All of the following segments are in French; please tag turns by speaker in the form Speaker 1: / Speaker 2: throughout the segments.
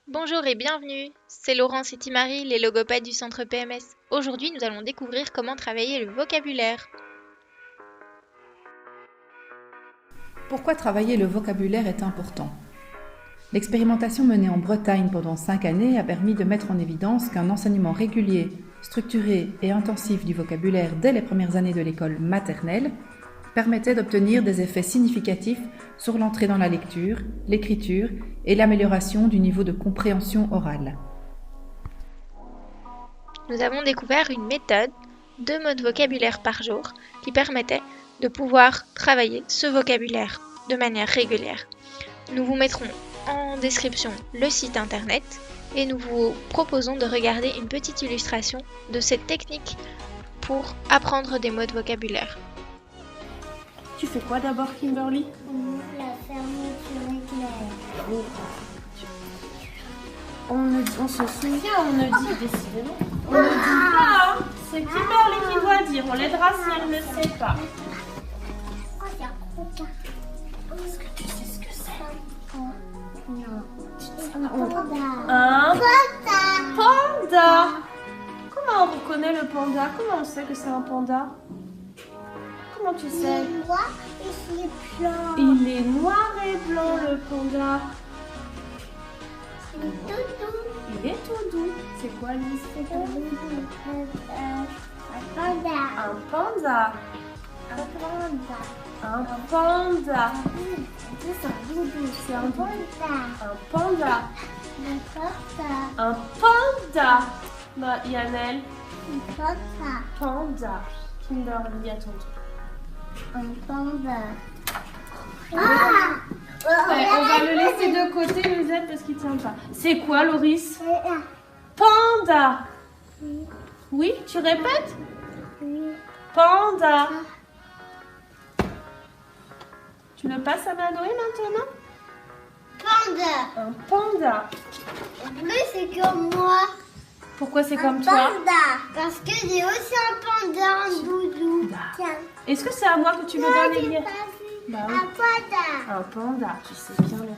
Speaker 1: Bonjour et bienvenue, c'est Laurence et Timary, les logopèdes du centre PMS. Aujourd'hui, nous allons découvrir comment travailler le vocabulaire.
Speaker 2: Pourquoi travailler le vocabulaire est important? L'expérimentation menée en Bretagne pendant 5 années a permis de mettre en évidence qu'un enseignement régulier, structuré et intensif du vocabulaire dès les premières années de l'école maternelle permettait d'obtenir des effets significatifs sur l'entrée dans la lecture, l'écriture et l'amélioration du niveau de compréhension orale.
Speaker 1: Nous avons découvert une méthode, 2 mots de vocabulaire par jour, qui permettait de pouvoir travailler ce vocabulaire de manière régulière. Nous vous mettrons en description le site internet et nous vous proposons de regarder une petite illustration de cette technique pour apprendre des mots de vocabulaire.
Speaker 3: Tu fais quoi d'abord, Kimberly?
Speaker 4: La fermeture éclair.
Speaker 3: On se souvient, on ne dit décidément. On ne dit pas, hein. C'est Kimberly qui doit dire. On l'aidera si elle ne sait pas.
Speaker 4: Oh, il y a un croquin.
Speaker 3: Est-ce que tu sais ce que c'est?
Speaker 4: Non.
Speaker 3: Un
Speaker 4: Panda.
Speaker 3: panda. Comment on reconnaît le panda? Comment on sait que c'est un panda? Comment tu sais?
Speaker 4: Il est noir et il est blanc.
Speaker 3: Il est noir et blanc, le panda.
Speaker 4: Il est tout doux.
Speaker 3: Il est tout doux. C'est quoi lui?
Speaker 4: C'est un panda.
Speaker 3: Un panda.
Speaker 4: Un panda.
Speaker 3: Un panda.
Speaker 4: C'est un doudou.
Speaker 3: C'est un doudou.
Speaker 4: Panda.
Speaker 3: Un panda.
Speaker 4: Un panda.
Speaker 3: Un panda. Bah, Yannel.
Speaker 4: Un panda.
Speaker 3: Panda. Kimberly, à ton tour.
Speaker 4: Un panda. Ah!
Speaker 3: Ouais, on va le laisser de côté, Musette, parce qu'il tient pas. C'est quoi, Loris?
Speaker 4: C'est un.
Speaker 3: Panda. Oui, tu répètes? Panda. Tu le passes à Manoé maintenant?
Speaker 4: Panda.
Speaker 3: Un panda.
Speaker 4: Bleu, c'est comme moi.
Speaker 3: Pourquoi c'est comme
Speaker 4: Un
Speaker 3: toi?
Speaker 4: panda. Parce que j'ai aussi un panda, un doudou. Tiens.
Speaker 3: Est-ce que c'est à moi que tu veux donner lire? Bah oui.
Speaker 4: Un panda.
Speaker 3: Un panda, tu sais bien le dire.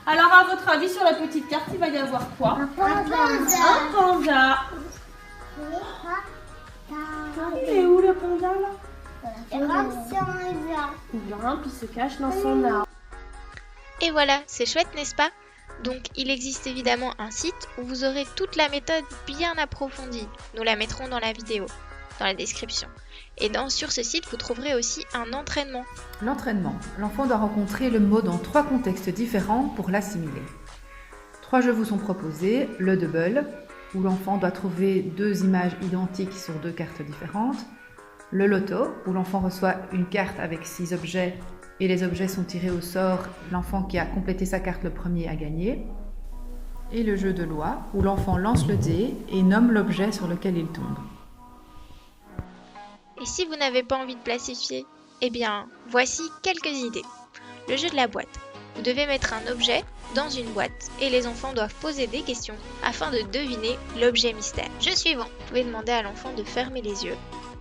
Speaker 3: Alors, à votre avis, sur la petite carte, il va y avoir quoi?
Speaker 4: Un panda.
Speaker 3: Un panda. Il est où le panda là?
Speaker 4: Il rentre sur mes arbres.
Speaker 3: Il grimpe, il se cache dans son arbre.
Speaker 1: Et voilà, c'est chouette, n'est-ce pas? Donc, il existe évidemment un site où vous aurez toute la méthode bien approfondie. Nous la mettrons dans la vidéo, dans la description. Et sur ce site, vous trouverez aussi un entraînement.
Speaker 2: L'entraînement. L'enfant doit rencontrer le mot dans 3 contextes différents pour l'assimiler. 3 jeux vous sont proposés. Le double, où l'enfant doit trouver 2 images identiques sur 2 cartes différentes. Le loto, où l'enfant reçoit une carte avec 6 objets et les objets sont tirés au sort. L'enfant qui a complété sa carte le premier a gagné. Et le jeu de loi, où l'enfant lance le dé et nomme l'objet sur lequel il tombe.
Speaker 1: Et si vous n'avez pas envie de plastifier, eh bien, voici quelques idées. Le jeu de la boîte. Vous devez mettre un objet dans une boîte et les enfants doivent poser des questions afin de deviner l'objet mystère. Jeu suivant. Vous pouvez demander à l'enfant de fermer les yeux.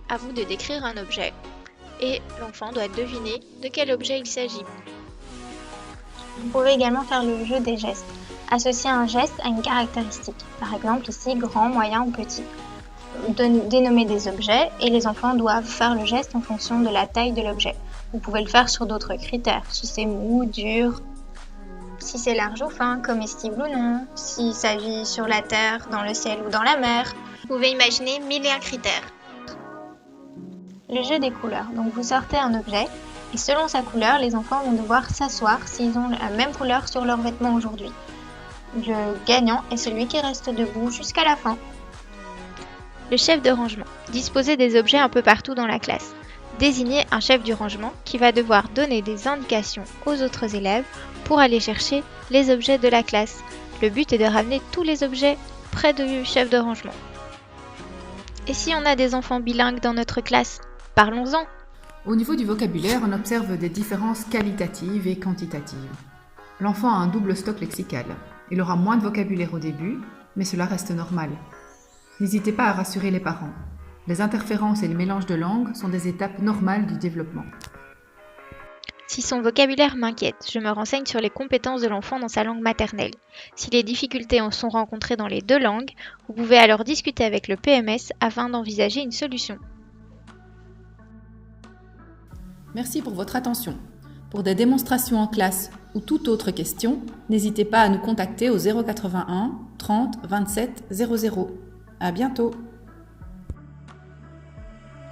Speaker 1: À vous de décrire un objet et l'enfant doit deviner de quel objet il s'agit. Vous pouvez également faire le jeu des gestes. Associer un geste à une caractéristique. Par exemple ici, grand, moyen ou petit. Dénommer des objets et les enfants doivent faire le geste en fonction de la taille de l'objet. Vous pouvez le faire sur d'autres critères, si c'est mou, dur, si c'est large ou fin, comestible ou non, si ça vit sur la terre, dans le ciel ou dans la mer. Vous pouvez imaginer 1001 critères. Le jeu des couleurs. Donc vous sortez un objet et selon sa couleur, les enfants vont devoir s'asseoir s'ils ont la même couleur sur leurs vêtements aujourd'hui. Le gagnant est celui qui reste debout jusqu'à la fin. Le chef de rangement. Disposer des objets un peu partout dans la classe. Désigner un chef du rangement qui va devoir donner des indications aux autres élèves pour aller chercher les objets de la classe. Le but est de ramener tous les objets près du chef de rangement. Et si on a des enfants bilingues dans notre classe, parlons-en.
Speaker 2: Au niveau du vocabulaire, on observe des différences qualitatives et quantitatives. L'enfant a un double stock lexical. Il aura moins de vocabulaire au début, mais cela reste normal. N'hésitez pas à rassurer les parents. Les interférences et les mélanges de langues sont des étapes normales du développement.
Speaker 1: Si son vocabulaire m'inquiète, je me renseigne sur les compétences de l'enfant dans sa langue maternelle. Si les difficultés en sont rencontrées dans les deux langues, vous pouvez alors discuter avec le PMS afin d'envisager une solution.
Speaker 2: Merci pour votre attention. Pour des démonstrations en classe ou toute autre question, n'hésitez pas à nous contacter au 081 30 27 00. À bientôt!